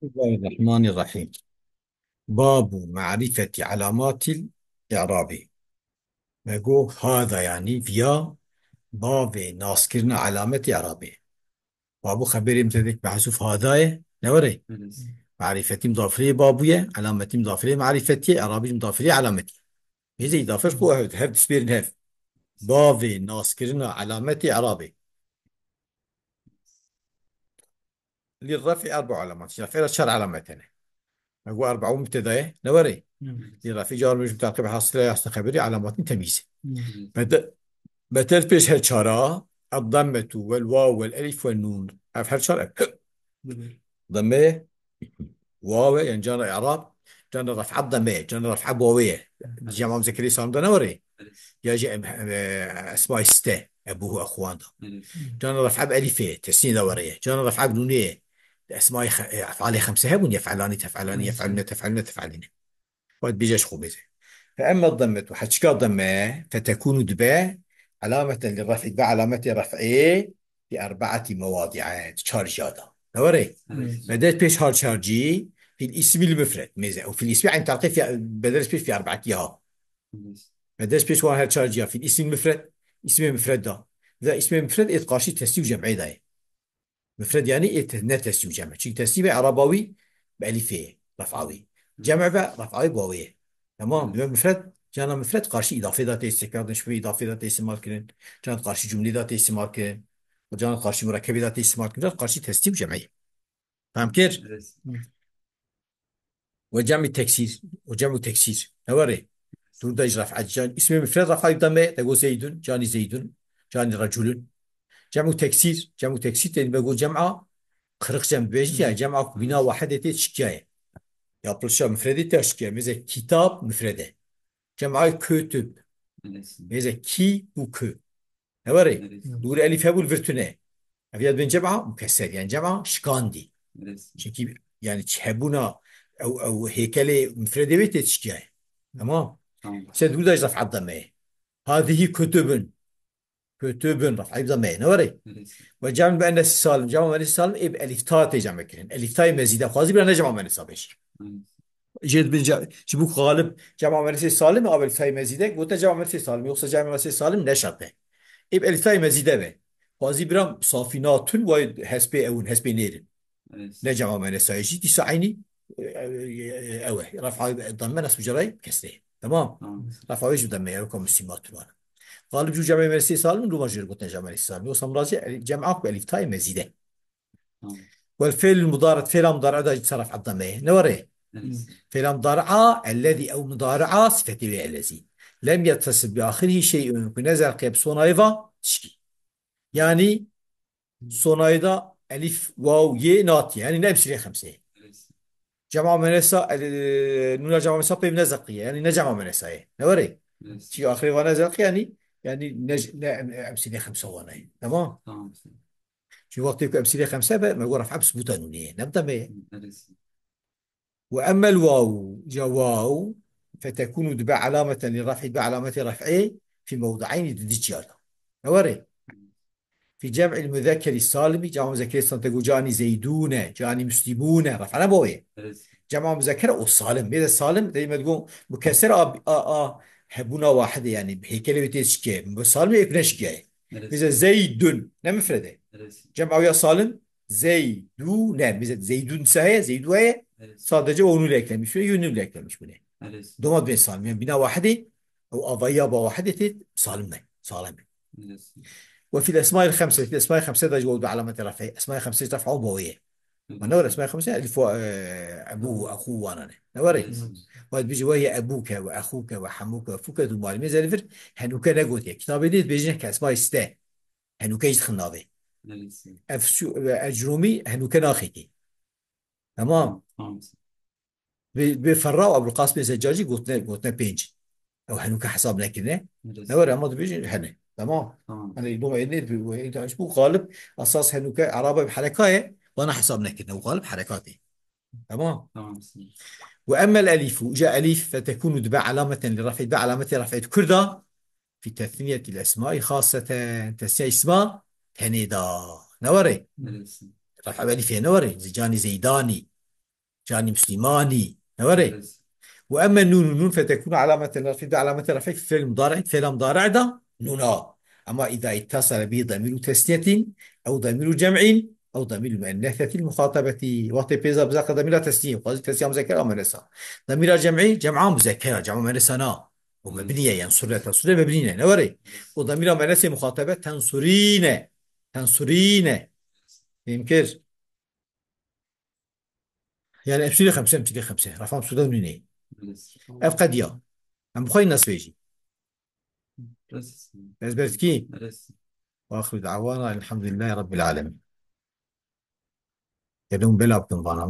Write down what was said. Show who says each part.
Speaker 1: بسم الله الرحمن الرحيم. باب معرفة علامات الإعراب. نقول هذا يعني فيا باب ناسكرنا علامة إعرابه. بابو خبير امتدك بحسوف هذا نوري معرفتي مضاف لي بابوية علامتي مضاف لي معرفتي إعرابي مضاف لي علامتي. إذا إضافة هو هف تسبير هف باب ناسكرنا علامة إعرابه. للرفع أربع علامات، رفع شر علامتين. نقول أربعة مبتدأ نوري للرفع جار مش متعقب حاصل يحصل خبري علامات تمييز. بدل بيش هالشارع الضمة والواو والألف والنون عارف هالشارع ضمة واو يعني جانا إعراب جانا رفع ضمة جانا رفع واوية جمع مذكر سالم ده نوري يجي أسماء ستة أبوه أخوان ده جانا رفع بألفية تسنين دورية جانا رفع بنونية أسماء أفعال خمسة هبون يفعلان تفعلان يفعلن تفعلن تفعلن واد بيجيش خوبزة. فأما الضمة وحتشكى الضمة فتكون دباء علامة للرفع دباء علامة رفعه بأربعة مواضع تشارجادا نوري بدأت بيش هار شارجي في الاسم المفرد ميزة أو في الاسم عن تعقيد في بدأت بيش في أربعة يها بدأت بيش وان هار شارجي في الاسم المفرد اسم مفرد ده ذا اسم مفرد إتقاشي تسيو جمعي ده مفرد يعني تسيو جمع شيء تسيو عرباوي بألفية رفعوي جمع بقى رفعوي بواوية تمام بما مفرد كان مفرد قارشي إضافة ذات استكاد نشوي إضافة ذات استعمال كرين كانت قارشي جملة ذات استعمال كرين وكانت قارشي مركبة ذات استعمال كرين قارشي تسيو جمعي فهم كيف وجمع تكسير وجمع تكسير نوري تقول ده رفع جان اسم مفرد رفع ضمه تقول زيد جاني زيد جاني رجل جمع تكسير يعني بقول جمعة خرق جمع بيجي جمعة بناء واحدة تشكيه yapılışa müfredi teşkil. Mesela kitap müfrede. Cem'ay kütüb. Mesela ki bu kü. Ne var ya? Dur elif hebul virtüne. Eviyat ben cem'a mükesser. Yani cem'a şkandi. Çünkü yani hebuna او heykeli müfrede ve teşkil. Tamam. Sen dur da raf'a ضمه. هذه كتب كتب رفع ضمه. Ne var ya? Ve cem müennesi salim. Cem müennesi salim ib elif ta tecem ekirin. Elif ta mezide. Fazla bir ne cem müennesi sabeş. جد بنجا شبوك غالب جامعة مدرسة سالم قبل ثاي مزيدة قلت جامعة مدرسة سالم يوصل جامعة مدرسة سالم نشطه يبقى الثاي مزيدة به قاضي برام صافينات وايد هسبي أو هسبي نيرن لا جامعة مدرسة يجي تسعيني أوه رفع ضمن اسم جراي كسره تمام رفع وجه ضمن يركم السمات وانا غالب جو جامعة مدرسة سالم لو ما جرب قلت جامعة مدرسة سالم يوصل راجع جامعة بألف ثاي مزيدة والفعل المضارع فعل مضارع ده يتصرف على الضمير نوريه فعل مضارع الذي أو مضارع صفة فعل الذي لم يتصل بآخره شيء يمكن نزل قيب صنايفا تشكي يعني صنايدا ألف واو ي ناطي يعني نمشي لي خمسة جمع منسى نونا جمع منسى قيب نزقية يعني نجمع منسى نوري شيء آخر ونزق يعني أمشي لي خمسة وانا تمام في وقت يكون أمشي لي خمسة ما يقول رفع بس بوتانونية نبدأ وأما الواو جواو فتكون دباء علامة للرفع دباء علامة رفعه في موضعين ضد الجارة نوري في جمع المذكر السالم جمع مذكر السالم تقول جاني زيدون جاني مسلمون رفعنا بوي جمع مذكر السالم إذا السالم زي ما تقول مكسر هبونا واحدة يعني بهيكلة بتشكي سالم يكون شكي إذا زيد نعم مفردة جمع ويا سالم زيدون مثل زيدون سهية زيدوية sadece onu ile eklemiş ve yönünü ile eklemiş bunu. Domat ben salim. Yani bina vahidi أو أضياب واحدة سالمة سالمة. وفي الأسماء الخمسة في الأسماء الخمسة ده جواب علامة رفع أسماء خمسة ترفعوا بويه ما نور أسماء خمسة ألف أبوه وأخوه وأنا نوري وهذا بيجي وهي أبوك وأخوك وحموك وفوك ثم الميزة الفر هنوك نقول يا كتاب ديت بيجينا كأسماء ستة هنوك يدخلنا به أفسو أجرومي هنوك ناخيتي تمام بفراو أبو القاسم الزجاجي قلتنا بينج أو هنوك حسابنا كنا نوري أما بيجي هنا تمام أنا يبغى يدني أنت إيش بو غالب أساس هنوك عربة بحركاية وأنا حسابنا كنا وغالب حركاتي تمام وأما الألف جاء ألف فتكون دباء علامة لرفع دباء علامة رفع كردا في تثنية الأسماء خاصة تثنية اسماء هنيدا نوري رفع ألف نوري زجاني زيداني جاني مسلماني نوري.
Speaker 2: بس.
Speaker 1: واما النون والنون فتكون علامه الرفع، علامه الرفع في الفعل المضارع، الفعل المضارع ده نونا. اما اذا اتصل به ضمير تسنيه او ضمير جمع او ضمير المؤنثه المخاطبه، وقت بيزا بزاك ضمير تسنيه قصدي تسنيه مذكر او مؤنثه. ضمير جمعي جمعه مذكره جمع مؤنثه نا، ومبنيه
Speaker 2: بس.
Speaker 1: ينصر تنصر مبنيه نوري. وضمير مؤنثه مخاطبه تنصرين، تنصرين. يمكن يعني امثله خمسه، امثله خمسه رقم سودان منين؟
Speaker 2: بس.
Speaker 1: افقد يا ام بخوي الناس فيجي
Speaker 2: بس.
Speaker 1: بس كي.
Speaker 2: بس.
Speaker 1: واخر دعوانا الحمد لله رب العالمين. يدوم بلا بتنظر